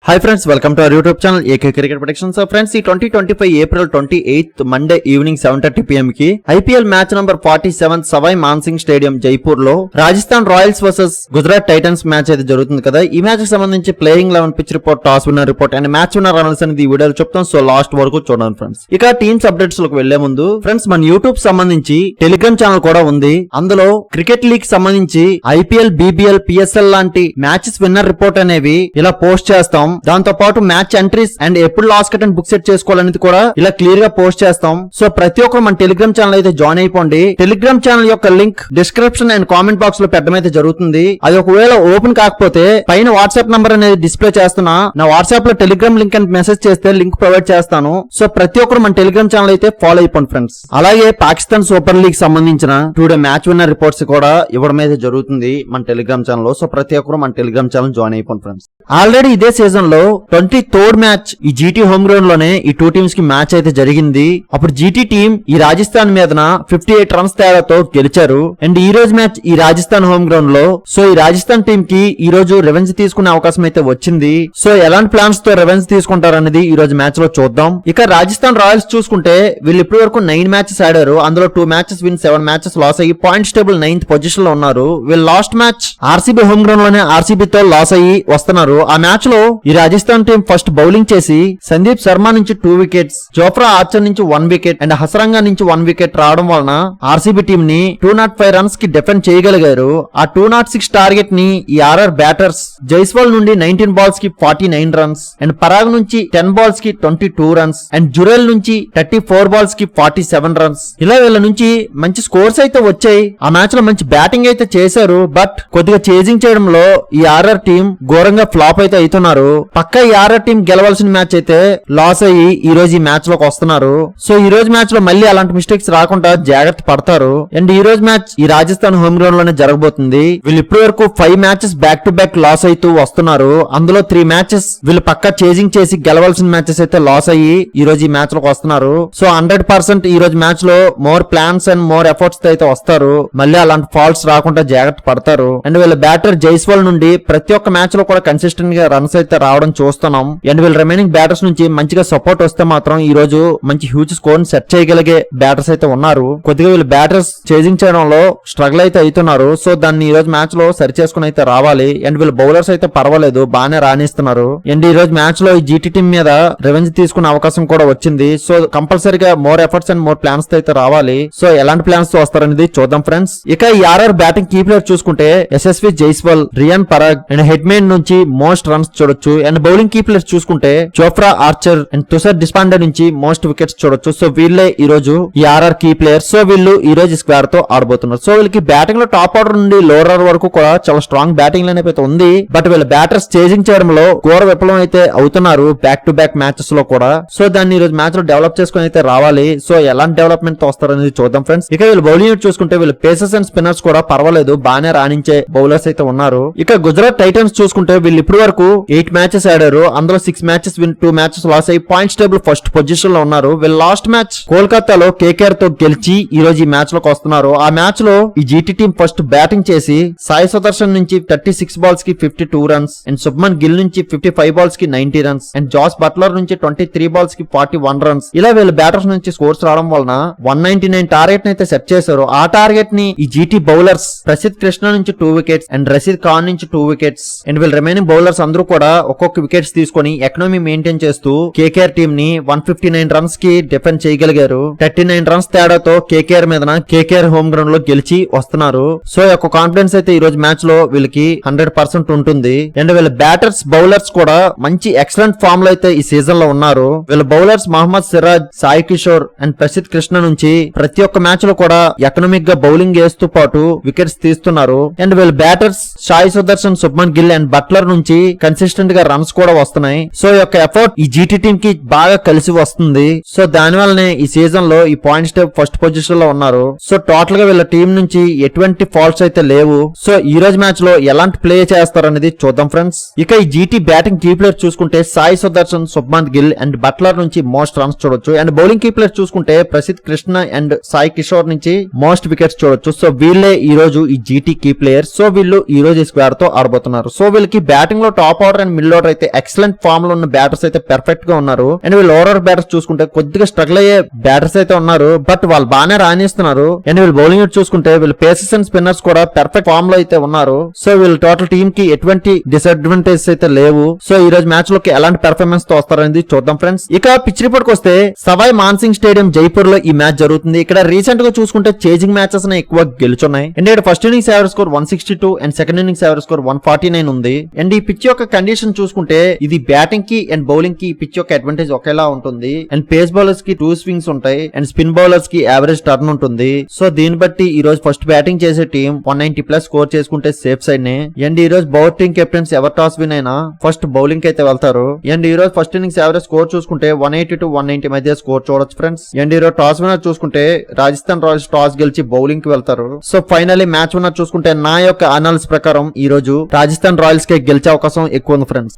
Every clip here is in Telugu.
Hi friends, welcome to our YouTube channel AK Cricket Predictions. So friends, ఈ 2025 April 28th Monday evening 7:30 PM కి IPL match number 47 Sawai Mansingh stadium Jaipur లో Rajasthan Royals versus Gujarat Titans match అయితే జరుగుతుంది కదా. ఈ మ్యాచ్ కి సంబంధించి playing 11 pitch report, toss winner report and match winner analysis అనేది ఈ వీడియోలో చెప్తాం. సో లాస్ట్ వరకు చూడండి ఫ్రెండ్స్. ఇక టీమ్స్ అప్డేట్స్ లోకి వెళ్లే ముందు ఫ్రెండ్స్, మన యూట్యూబ్ సంబంధించి టెలిగ్రామ్ ఛానల్ కూడా ఉంది. అందులో క్రికెట్ లీగ్ సంబంధించి IPL, BBL, PSL లాంటి మ్యాచెస్ విన్నర్ రిపోర్ట్ అనేవి ఇలా పోస్ట్ చేస్తాం. దాంతో పాటు మ్యాచ్ ఎంట్రీస్ అండ్ ఎప్పుడు loss cut and book set చేసుకోవాలనేది కూడా ఇలా క్లియర్ గా పోస్ట్ చేస్తాం. సో ప్రతి ఒక్కరు మన టెలిగ్రామ్ ఛానల్ అయితే జాయిన్ అయిపోండి. టెలిగ్రామ్ ఛానల్ యొక్క link description and comment box లో పెట్టడం అయితే జరుగుతుంది. అది ఒకవేళ ఓపెన్ కాకపోతే పైన వాట్సాప్ నంబర్ అనేది డిస్ప్లే చేస్తున్నా, నా వాట్సాప్ లో టెలిగ్రామ్ లింక్ అని మెసేజ్ చేస్తే లింక్ ప్రొవైడ్ చేస్తాను. సో ప్రతి ఒక్కరు మన టెలిగ్రామ్ ఛానల్ అయితే ఫాలో అయిపోండి ఫ్రెండ్స్. అలాగే పాకిస్తాన్ సూపర్ లీగ్ సంబంధించిన టుడే మ్యాచ్ విన్నర్ రిపోర్ట్స్ కూడా ఇవ్వడం అయితే జరుగుతుంది మన టెలిగ్రామ్ ఛానల్ లో. సో ప్రతి ఒక్కరు మన టెలిగ్రామ్ ఛానల్ జాయిన్ అయిపోండి ఫ్రెండ్స్. ఆల్రెడీ ఇదే సీజన్ లో 23rd మ్యాచ్ ఈ జీటీ హోమ్ గ్రౌండ్ లోనే ఈ టూ టీమ్స్ కి మ్యాచ్ అయితే జరిగింది. అప్పుడు జీటీ టీమ్ ఈ రాజస్థాన్ మీదన 58 రన్స్ తేడాతో గెలిచారు. అండ్ ఈ రోజు మ్యాచ్ ఈ రాజస్థాన్ హోమ్ గ్రౌండ్ లో. సో ఈ రాజస్థాన్ టీమ్ కి ఈ రోజు రెవెన్స్ తీసుకునే అవకాశం అయితే వచ్చింది. సో ఎలాంటి ప్లాన్స్ తో రెవెన్స్ తీసుకుంటారనేది ఈ రోజు మ్యాచ్ లో చూద్దాం. ఇక రాజస్థాన్ రాయల్స్ చూసుకుంటే వీళ్ళు ఇప్పటి వరకు 9 మ్యాచెస్ ఆడారు. అందులో 2 మ్యాచెస్ విన్, 7 మ్యాచెస్ లాస్ అయ్యి పాయింట్స్ టేబుల్ 9th పొజిషన్ లో ఉన్నారు. వీళ్ళు last match RCB home ground లోనే ఆర్సీబీ తో లాస్ అయ్యి వస్తున్నారు. ఆ మ్యాచ్ లో ఈ రాజస్థాన్ టీం ఫస్ట్ బౌలింగ్ చేసి సందీప్ శర్మ నుంచి 2 వికెట్స్, జోఫ్రా ఆర్చర్ నుంచి 1 వికెట్ అండ్ హసరంగా నుంచి 1 వికెట్ రావడం వలన ఆర్సీబీ టీం ని 205 రన్స్ కి డిఫెండ్ చేయగలిగారు. ఆ 206 టార్గెట్ ని ఈ ఆర్ఆర్ బ్యాటర్స్ జైస్వాల్ నుండి 19 బాల్స్ కి 49 రన్స్ అండ్ పరాగ్ నుంచి 10 బాల్స్ కి 22 రన్స్ అండ్ జురెల్ నుంచి 34 బాల్స్ కి 47 రన్స్. ఇలా వీళ్ళ నుంచి మంచి స్కోర్స్ అయితే వచ్చాయి. ఆ మ్యాచ్ లో మంచి బ్యాటింగ్ అయితే చేశారు. బట్ కొద్దిగా చేజింగ్ చేయడంలో ఈ ఆర్ఆర్ టీం ఘోరంగా ఫ్లాప్ అయితే అవుతున్నారు. పక్కా ఈ ఆర్ఆర్ టీం గెలవాల్సిన మ్యాచ్ అయితే లాస్ అయ్యి ఈ రోజు ఈ మ్యాచ్ లోకి వస్తున్నారు. సో ఈ రోజు మ్యాచ్ లో మళ్ళీ అలాంటి మిస్టేక్స్ రాకుండా జాగ్రత్త పడతారు. అండ్ ఈ రోజు మ్యాచ్ ఈ రాజస్థాన్ హోమ్ గ్రౌండ్ లోనే జరగబోతుంది. వీళ్ళు ఇప్పటి వరకు 5 matches back to back loss అవుతూ వస్తున్నారు. అందులో 3 మ్యాచెస్ వీళ్ళు పక్కా చేజింగ్ చేసి గెలవాల్సిన మ్యాచెస్ అయితే లాస్ అయ్యి ఈ రోజు ఈ మ్యాచ్ లోకి వస్తున్నారు. సో 100% ఈ రోజు మ్యాచ్ లో more plans and more efforts అయితే వస్తారు. మళ్ళీ అలాంటి ఫాల్ట్స్ రాకుండా జాగ్రత్త పడతారు. అండ్ వీళ్ళ బ్యాటర్ జైస్వాల్ నుండి ప్రతి ఒక్క మ్యాచ్ లో కూడా కన్సిస్టెంట్ గా రన్స్ అయితే రావడం చూస్తున్నాం. అండ్ వీళ్ళ రిమైనింగ్ బ్యాటర్స్ నుంచి మంచిగా సపోర్ట్ వస్తే మాత్రం ఈ రోజు మంచి హ్యూజ్ స్కోర్ ని సెట్ చేయగలిగే బ్యాటర్స్ అయితే ఉన్నారు. కొద్దిగా వీళ్ళు బ్యాటర్స్ చేజింగ్ చేయడంలో స్ట్రగుల్ అయితే అవుతున్నారు. సో దాన్ని ఈ రోజు మ్యాచ్ లో సరి చేసుకుని అయితే రావాలి. అండ్ వీళ్ళ బౌలర్స్ అయితే పర్వాలేదు, బాగానే రాణిస్తున్నారు. అండ్ ఈ రోజు మ్యాచ్ లో ఈ జీటీ టీం మీద రెవెన్స్ తీసుకునే అవకాశం కూడా వచ్చింది. సో కంపల్సరీగా more efforts and more plans తో అయితే రావాలి. సో ఎలాంటి ప్లాన్స్ తో వస్తారనేది చూద్దాం ఫ్రెండ్స్. ఇక ఈ ఆర్ఆర్ బ్యాటింగ్ కీ ప్లేయర్ చూసుకుంటే ఎస్ఎస్వి జైస్వాల్, రియాన్ పరాగ్ అండ్ హెడ్మేన్ నుంచి మోస్ట్ రన్స్ చూడొచ్చు. అండ్ బౌలింగ్ కీ ప్లేయర్స్ చూసుకుంటే Jofra Archer and Tushar Deshpande నుంచి మోస్ట్ వికెట్స్ చూడొచ్చు. సో వీళ్ళే ఈ రోజు ఈ ఆర్ఆర్ కీ ప్లేయర్. సో వీళ్ళు ఈ రోజు స్క్వేర్ తో ఆడబోతున్నారు. సో వీళ్ళకి బ్యాటింగ్ లో టాప్ ఆర్డర్ నుండి లోవర్ ఆర్డర్ వరకు కూడా చాలా స్ట్రాంగ్ బ్యాటింగ్ లైన్ అయితే ఉంది. బట్ వీళ్ళ బ్యాటర్స్ చేజింగ్ చేయడంలో ఘోర విఫలం అయితే అవుతున్నారు బ్యాక్ టు బ్యాక్ మ్యాచెస్ లో కూడా. సో దాన్ని ఈ రోజు మ్యాచ్ లో డెవలప్ చేసుకుని అయితే రావాలి. సో ఎలాంటి డెవలప్మెంట్ తో వస్తారనేది చూద్దాం ఫ్రెండ్స్. ఇక వీళ్ళు బౌలింగ్ చూసుకుంటే వీళ్ళు పేసర్స్ అండ్ స్పిన్నర్స్ కూడా పర్వాలేదు, బాగానే రాణించే బౌలర్స్ అయితే ఉన్నారు. ఇక గుజరాత్ టైటన్స్ చూసుకుంటే వీళ్ళు ఇప్పటి వరకు 8 మ్యాచెస్ ఆడారు. అందులో 6 మ్యాచెస్ విన్, 2 మ్యాచెస్ లాస్ అయ్యి పాయింట్స్ టేబుల్ ఫస్ట్ పొజిషన్ లో ఉన్నారు. వీళ్ళు లాస్ట్ మ్యాచ్ కోల్కతాలో కేకేఆర్ తో గెలిచి ఈ రోజు ఈ మ్యాచ్ లోకి వస్తున్నారు. ఆ మ్యాచ్ లో ఈ జీటీ టీం ఫస్ట్ బ్యాటింగ్ చేసి సాయి సుదర్శన్ నుంచి 36 బాల్స్ కి 52 రన్స్ అండ్ శుభ్మన్ గిల్ నుంచి 55 బాల్స్ కి 90 రన్స్ అండ్ జాస్ బట్లర్ నుంచి 23 బాల్స్ కి 41 రన్స్. ఇలా వీళ్ళ బ్యాటర్స్ నుంచి స్కోర్స్ రావడం వలన 199 టార్గెట్ అయితే సెట్ చేశారు. ఆ టార్గెట్ ని ఈ జీటీ బౌలర్స్ ప్రసిద్ కృష్ణ నుంచి 2 వికెట్స్ అండ్ రషీద్ ఖాన్ నుంచి 2 వికెట్స్ అండ్ వీళ్ళ రిమైనింగ్ బౌలర్స్ అందరూ కూడా ఒక్కొక్క వికెట్స్ తీసుకొని ఎకనామీ మెయింటైన్ చేస్తూ కేకేఆర్ టీం ని 159 రన్స్ కి డిఫెండ్ చేయగలిగారు. 39 రన్స్ తేడాతో కేకేఆర్ మీద కేకేఆర్ హోమ్ గ్రౌండ్ లో గెలిచి వస్తున్నారు. సో యొక్క కాన్ఫిడెన్స్ అయితే ఈ రోజు మ్యాచ్ లో వీళ్ళకి 100% ఉంటుంది. అండ్ వీళ్ళ బ్యాటర్స్ బౌలర్స్ కూడా మంచి ఎక్సలెంట్ ఫామ్ లో అయితే ఈ సీజన్ లో ఉన్నారు. వీళ్ళ బౌలర్స్ మహమ్మద్ సిరాజ్, సాయి కిషోర్ అండ్ ప్రసిద్ కృష్ణ నుంచి ప్రతి ఒక్క మ్యాచ్ లో కూడా ఎకనామిక్ గా బౌలింగ్ చేస్తూ పాటు వికెట్స్ తీస్తున్నారు. అండ్ వీళ్ళ batters Sai Sudharsan, Shubman Gill and Buttler నుంచి కన్సిస్టెంట్ గా రన్స్ కూడా వస్తున్నాయి. సో యొక్క ఎఫర్ట్ ఈ జీటీ టీం కి బాగా కలిసి వస్తుంది. సో దాని వల్లనే ఈ సీజన్ లో ఈ పాయింట్స్ టేబుల్ ఫస్ట్ పొజిషన్ లో ఉన్నారు. సో టోటల్ గా వీళ్ళ టీం నుంచి ఎటువంటి ఫాల్ట్స్ అయితే లేవు. సో ఈ రోజు మ్యాచ్ లో ఎలాంటి ప్లే చేస్తారనేది చూద్దాం ఫ్రెండ్స్. ఇక ఈ జీటీ బ్యాటింగ్ కీ ప్లేయర్ చూసుకుంటే సాయి సుదర్శన్, శుభ్మన్ గిల్ అండ్ బట్లర్ నుంచి మోస్ట్ రన్స్ చూడొచ్చు. అండ్ బౌలింగ్ కీ ప్లేయర్ చూసుకుంటే ప్రసిద్ కృష్ణ అండ్ సాయి కిషోర్ నుంచి మోస్ట్ వికెట్స్ చూడొచ్చు. సో వీళ్ళే ఈ రోజు ఈ జీటీ కీ ప్లేయర్. సో వీళ్ళు ఈ రోజు స్క్వేర్ తో ఆడబోతున్నారు. సో వీళ్ళకి బ్యాటింగ్ లో top order and middle middle order అయితే ఎక్సలెంట్ ఫామ్ లో ఉన్న బ్యాటర్స్ అయితే పర్ఫెక్ట్ గా ఉన్నారు. అండ్ వీళ్ళు లోవర్ ఆర్డర్ బ్యాటర్స్ చూసుకుంటే కొద్దిగా స్ట్రగుల్ అయ్యే బ్యాటర్స్ అయితే ఉన్నారు, బట్ వాళ్ళు బాగానే రాణిస్తున్నారు. అండ్ వీళ్ళు బౌలింగ్ చూసుకుంటే వీళ్ళు పేసర్స్ అండ్ స్పిన్నర్స్ కూడా పర్ఫెక్ట్ ఫామ్ లో అయితే ఉన్నారు. సో వీళ్ళు టోటల్ టీమ్ కి ఎటువంటి డిసడ్వాంటేజెస్ అయితే లేవు. సో ఈ రోజు మ్యాచ్ లోకి ఎలాంటి పెర్ఫార్మెన్స్ తో వస్తారనేది చూద్దాం ఫ్రెండ్స్. ఇక పిచ్ రిపోర్ట్ కి వస్తే సవాయ్ మాన్సింగ్ స్టేడియం జైపూర్ లో ఈ మ్యాచ్ జరుగుతుంది. ఇక్కడ రీసెంట్ గా చూసుకుంటే చేజింగ్ మ్యాచెస్ ఎక్కువ గెలుచున్నాయి. అండ్ ఇక్కడ first innings average score 162 and second innings average score 149 ఉంది. అండ్ ఈ పిచ్ యొక్క కండిషన్ చూసుకుంటే ఇది బ్యాటింగ్ కి అండ్ బౌలింగ్ కి ఈ పిచ్ యొక్క అడ్వాంటేజ్ ఒకేలా ఉంటుంది. అండ్ పేస్ బౌలర్స్ కి 2 స్వింగ్స్ ఉంటాయి అండ్ స్పిన్ బౌలర్స్ కి యావరేజ్ టర్న్ ఉంటుంది. సో దీన్ని బట్టి ఈ రోజు ఫస్ట్ బ్యాటింగ్ చేసే టీం 190+ స్కోర్ చేసుకుంటే సేఫ్ సైడ్ నే. అండ్ ఈ రోజు bowling captains ever toss win అయినా ఫస్ట్ బౌలింగ్ అయితే వెళ్తారు. అండ్ ఈ రోజు ఫస్ట్ ఇన్నింగ్స్ యావరేజ్ స్కోర్ చూసుకుంటే 180 to 190 మధ్య స్కోర్ చూడొచ్చు ఫ్రెండ్స్. అండ్ ఈ రోజు టాస్ విన్నర్ చూసుకుంటే రాజస్థాన్ రాయల్స్ టాస్ గెలిచి బౌలింగ్ కి వెళ్తారు. సో ఫైనల్లీ మ్యాచ్ విన్నర్ చూసుకుంటే నా యొక్క అనాలిసిస్ ప్రకారం ఈ రోజు రాజస్థాన్ రాయల్స్ కే గెలిచే అవకాశం ఎక్కువ ఉంది ఫ్రెండ్స్.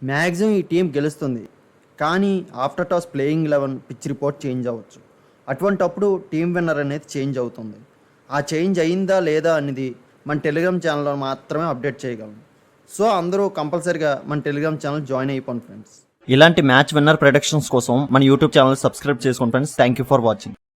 మ్యాక్సిమం ఈ టీం గెలుస్తుంది, కానీ after toss playing 11 pitch report change అవ్వచ్చు. అటువంటప్పుడు టీం విన్నర్ అనేది చేంజ్ అవుతుంది. ఆ చేంజ్ అయిందా లేదా అనేది మన టెలిగ్రామ్ ఛానల్లో మాత్రమే అప్డేట్ చేయగలం. సో అందరూ కంపల్సరీగా మన టెలిగ్రామ్ ఛానల్ జాయిన్ అయిపోండి ఫ్రెండ్స్. ఇలాంటి మ్యాచ్ విన్నర్ ప్రొడక్షన్స్ కోసం మన యూట్యూబ్ ఛానల్ సబ్స్క్రైబ్ చేసుకోండి friends. Thank you for watching.